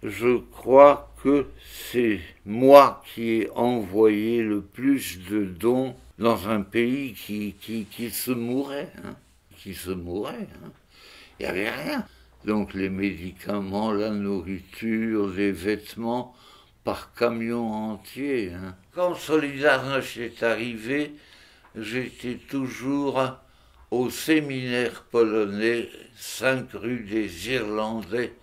Je crois que c'est moi qui ai envoyé le plus de dons dans un pays qui se mourait. Hein, qui se mourait. Hein. Il n'y avait rien. Donc les médicaments, la nourriture, les vêtements, par camion entier. Hein. Quand Solidarność est arrivé, j'étais toujours au séminaire polonais, 5 rue des Irlandais,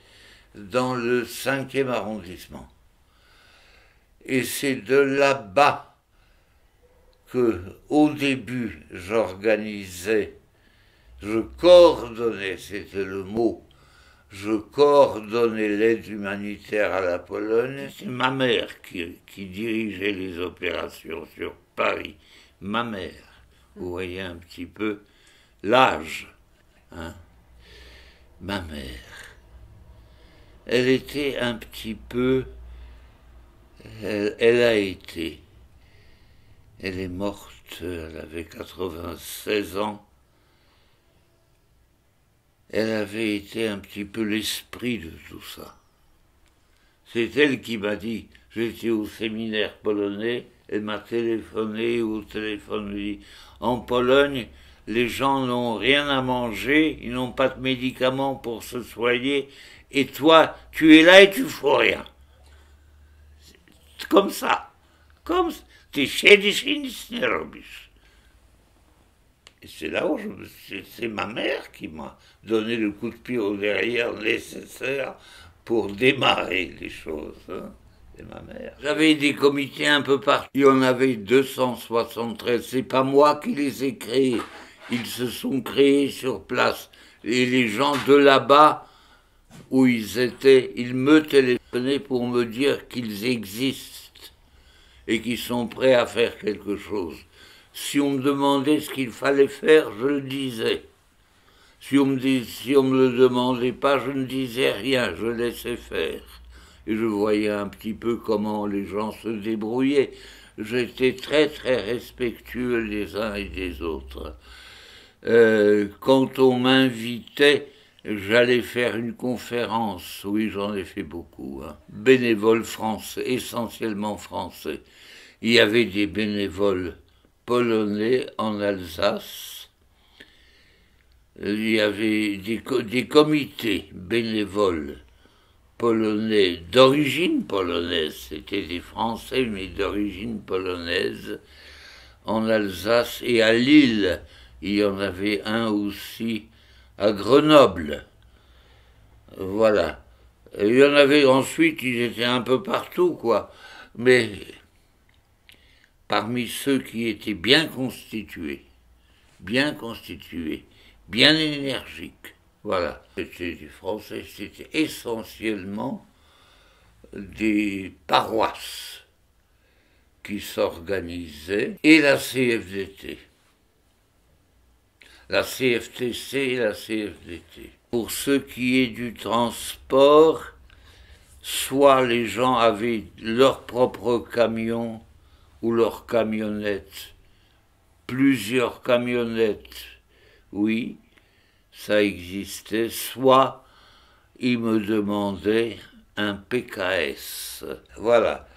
dans le 5e arrondissement. Et c'est de là-bas que, au début, j'organisais, je coordonnais, c'était le mot, je coordonnais l'aide humanitaire à la Pologne. C'est ma mère qui dirigeait les opérations sur Paris. Ma mère. Vous voyez un petit peu l'âge. Hein. Ma mère. Elle était un petit peu... Elle a été. Elle est morte, elle avait 96 ans. Elle avait été un petit peu l'esprit de tout ça. C'est elle qui m'a dit, j'étais au séminaire polonais, elle m'a téléphoné au téléphone, me dit, en Pologne, les gens n'ont rien à manger, ils n'ont pas de médicaments pour se soigner, et toi, tu es là et tu fais rien. C'est comme ça. Comme ty siedzisz i nic nie robisz. Et c'est là où c'est ma mère qui m'a donné le coup de pied au derrière nécessaire pour démarrer les choses. Hein. C'est ma mère. J'avais des comités un peu partout. Il y en avait 273. C'est pas moi qui les ai créés. Ils se sont créés sur place. Et les gens de là-bas, où ils étaient, ils me téléphonaient pour me dire qu'ils existent et qu'ils sont prêts à faire quelque chose. Si on me demandait ce qu'il fallait faire, je le disais. Si on me le demandait pas, je ne disais rien, je laissais faire. Et je voyais un petit peu comment les gens se débrouillaient. J'étais très très respectueux des uns et des autres. Quand on m'invitait, j'allais faire une conférence. Oui, j'en ai fait beaucoup. Hein. Bénévoles français, essentiellement français. Il y avait des bénévoles polonais en Alsace. Il y avait des comités bénévoles polonais d'origine polonaise. C'était des Français, mais d'origine polonaise. En Alsace et à Lille, il y en avait un aussi à Grenoble. Voilà. Et il y en avait ensuite, ils étaient un peu partout, quoi. Mais parmi ceux qui étaient bien constitués, bien énergiques, voilà. C'était des Français, c'était essentiellement des paroisses qui s'organisaient et la CFDT. La CFTC et la CFDT. Pour ce qui est du transport, soit les gens avaient leur propre camion ou leur camionnette, plusieurs camionnettes, oui, ça existait, soit ils me demandaient un PKS. Voilà.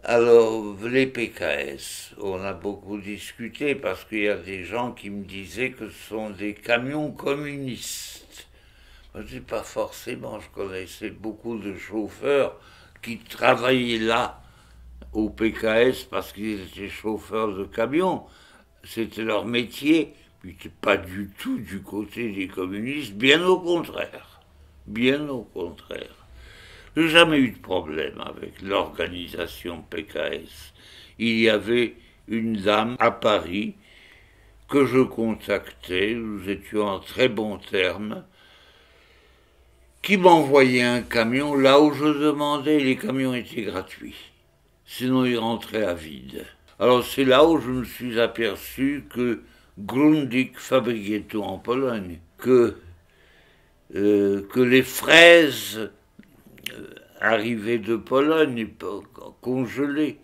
Alors, les PKS, on a beaucoup discuté parce qu'il y a des gens qui me disaient que ce sont des camions communistes. Je ne dis pas forcément, je connaissais beaucoup de chauffeurs qui travaillaient là au PKS parce qu'ils étaient chauffeurs de camions. C'était leur métier, puis c'était pas du tout du côté des communistes, bien au contraire. Bien au contraire. Je n'ai jamais eu de problème avec l'organisation PKS. Il y avait une dame à Paris que je contactais, nous étions en très bons termes, qui m'envoyait un camion là où je demandais, les camions étaient gratuits. Sinon ils rentraient à vide. Alors c'est là où je me suis aperçu que Grundig fabriquait tout en Pologne, que les fraises arrivées de Pologne, congelées,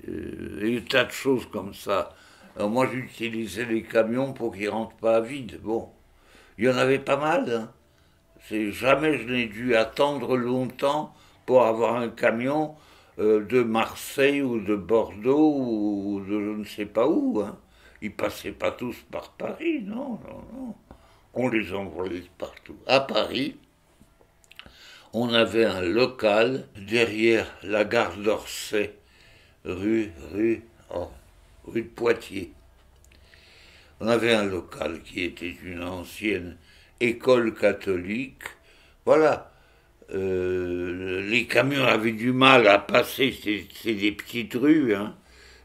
et des tas de choses comme ça. Alors moi j'utilisais les camions pour qu'ils rentrent pas à vide. Bon, il y en avait pas mal. Hein. Jamais je n'ai dû attendre longtemps pour avoir un camion de Marseille ou de Bordeaux ou de je ne sais pas où. Hein. Ils passaient pas tous par Paris, non, non, non. On les envoyait partout. À Paris, on avait un local derrière la gare d'Orsay, rue de Poitiers. On avait un local qui était une ancienne école catholique. Voilà. Les camions avaient du mal à passer, c'est des petites rues, hein,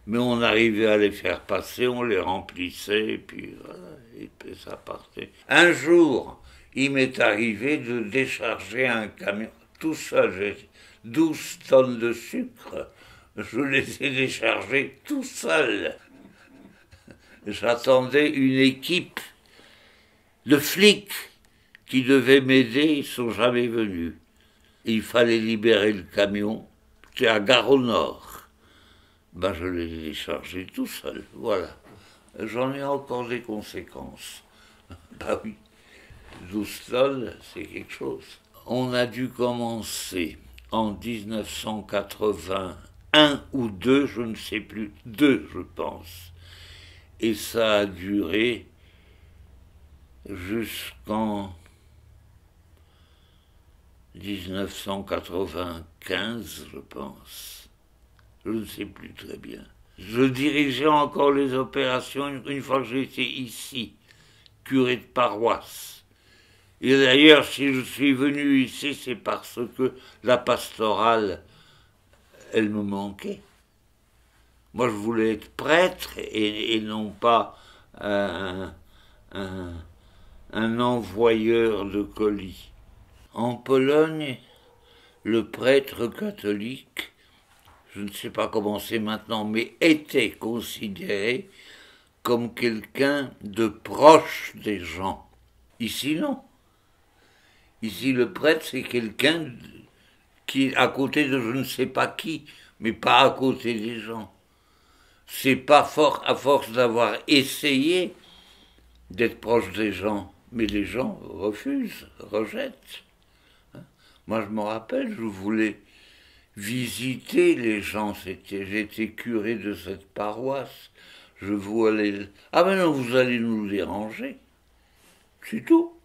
mais on arrivait à les faire passer, on les remplissait, et puis voilà, et puis ça partait. Un jour, il m'est arrivé de décharger un camion tout seul, j'ai 12 tonnes de sucre, je les ai déchargés tout seul. J'attendais une équipe de flics qui devaient m'aider, ils ne sont jamais venus. Il fallait libérer le camion, c'était à Gare au Nord. Ben, je l'ai déchargé tout seul, voilà. J'en ai encore des conséquences. Ben oui, 12 tonnes, c'est quelque chose. On a dû commencer en 1981 ou 2, je ne sais plus, 2 je pense. Et ça a duré jusqu'en 1995, je pense. Je ne sais plus très bien. Je dirigeais encore les opérations une fois que j'étais ici, curé de paroisse. Et d'ailleurs, si je suis venu ici, c'est parce que la pastorale, elle me manquait. Moi, je voulais être prêtre et non pas un envoyeur de colis. En Pologne, le prêtre catholique, je ne sais pas comment c'est maintenant, mais était considéré comme quelqu'un de proche des gens. Ici, non. Ici, le prêtre, c'est quelqu'un qui est à côté de je ne sais pas qui, mais pas à côté des gens. C'est pas fort à force d'avoir essayé d'être proche des gens, mais les gens refusent, rejettent. Moi, je me rappelle, je voulais visiter les gens. J'étais curé de cette paroisse. Je voulais... Ah ben non, vous allez nous déranger. C'est tout.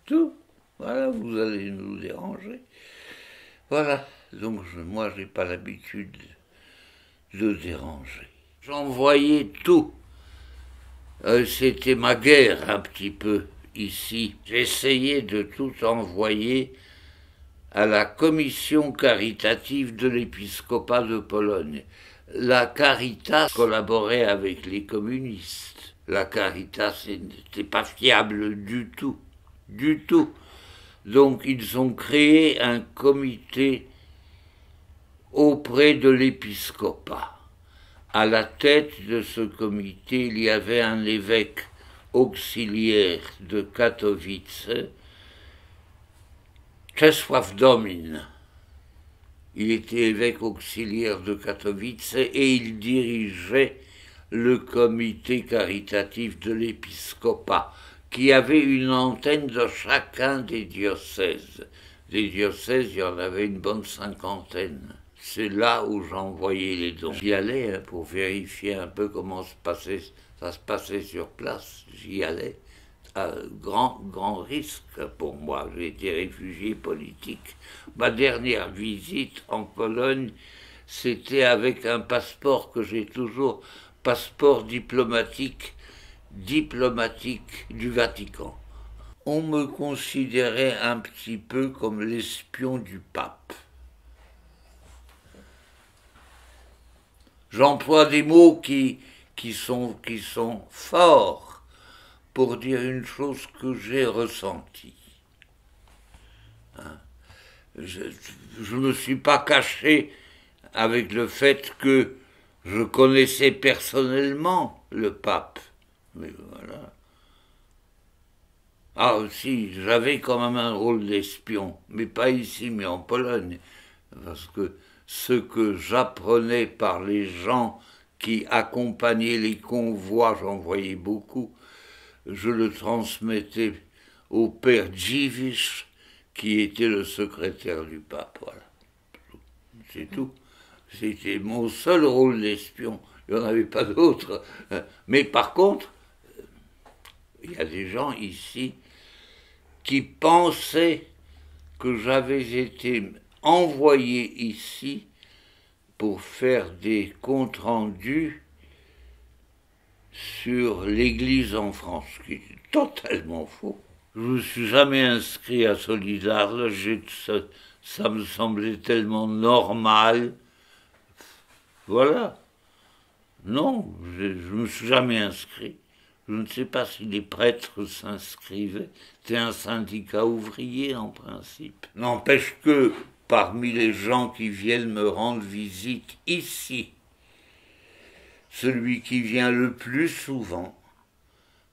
Tout. Voilà, vous allez nous déranger. Voilà. Donc, moi, j'ai pas l'habitude de déranger. J'envoyais tout. C'était ma guerre, un petit peu, ici. J'essayais de tout envoyer à la commission caritative de l'épiscopat de Pologne. La Caritas collaborait avec les communistes. La Caritas n'était pas fiable du tout. Du tout. Donc ils ont créé un comité auprès de l'épiscopat. À la tête de ce comité, il y avait un évêque auxiliaire de Katowice, Czesław Domin. Il était évêque auxiliaire de Katowice et il dirigeait le comité caritatif de l'épiscopat, qui avait une antenne dans chacun des diocèses. Des diocèses, il y en avait une bonne cinquantaine. C'est là où j'envoyais les dons. J'y allais pour vérifier un peu comment ça se passait sur place. J'y allais. Grand risque pour moi. J'ai été réfugié politique. Ma dernière visite en Pologne, c'était avec un passeport que j'ai toujours, passeport diplomatique du Vatican. On me considérait un petit peu comme l'espion du pape. J'emploie des mots qui sont forts pour dire une chose que j'ai ressentie. Hein? Je ne me suis pas caché avec le fait que je connaissais personnellement le pape. Mais voilà. Ah si, j'avais quand même un rôle d'espion, mais pas ici, mais en Pologne. Parce que ce que j'apprenais par les gens qui accompagnaient les convois, j'en voyais beaucoup, je le transmettais au père Dziwisz, qui était le secrétaire du pape. Voilà. C'est tout. C'était mon seul rôle d'espion. Il n'y en avait pas d'autre. Mais par contre, il y a des gens ici qui pensaient que j'avais été envoyé ici pour faire des comptes rendus sur l'Église en France, ce qui est totalement faux. Je ne me suis jamais inscrit à Solidarność, ça me semblait tellement normal. Voilà. Non, je ne me suis jamais inscrit. Je ne sais pas si les prêtres s'inscrivaient. C'est un syndicat ouvrier en principe. N'empêche que parmi les gens qui viennent me rendre visite ici, celui qui vient le plus souvent,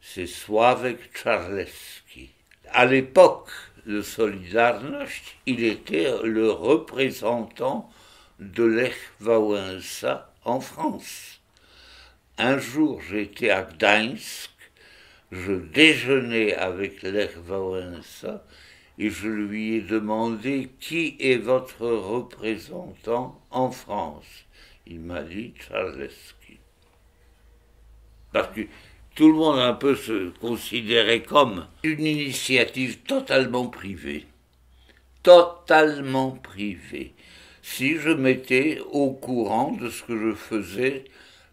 c'est Sławek Czarlecki. À l'époque de Solidarność, il était le représentant de Lech Wałęsa en France. Un jour, j'étais à Gdańsk, je déjeunais avec Lech Wałęsa et je lui ai demandé qui est votre représentant en France. Il m'a dit Czarlecki. Parce que tout le monde un peu se considérait comme une initiative totalement privée. Totalement privée. Si je mettais au courant de ce que je faisais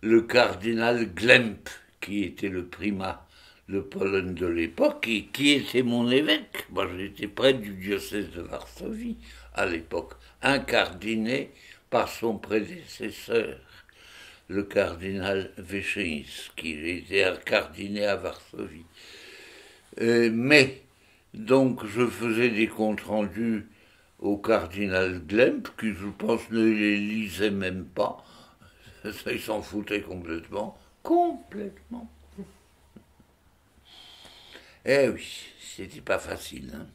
le cardinal Glemp, qui était le primat de Pologne de l'époque et qui était mon évêque. Moi, j'étais prêtre du diocèse de Varsovie à l'époque, incardiné par son prédécesseur, le cardinal Wyszyński. Il était incardiné à Varsovie. Mais, donc, je faisais des comptes rendus au cardinal Glemp, qui, je pense, ne les lisait même pas. Ça, il s'en foutait complètement. Complètement. Eh oui, c'était pas facile, hein.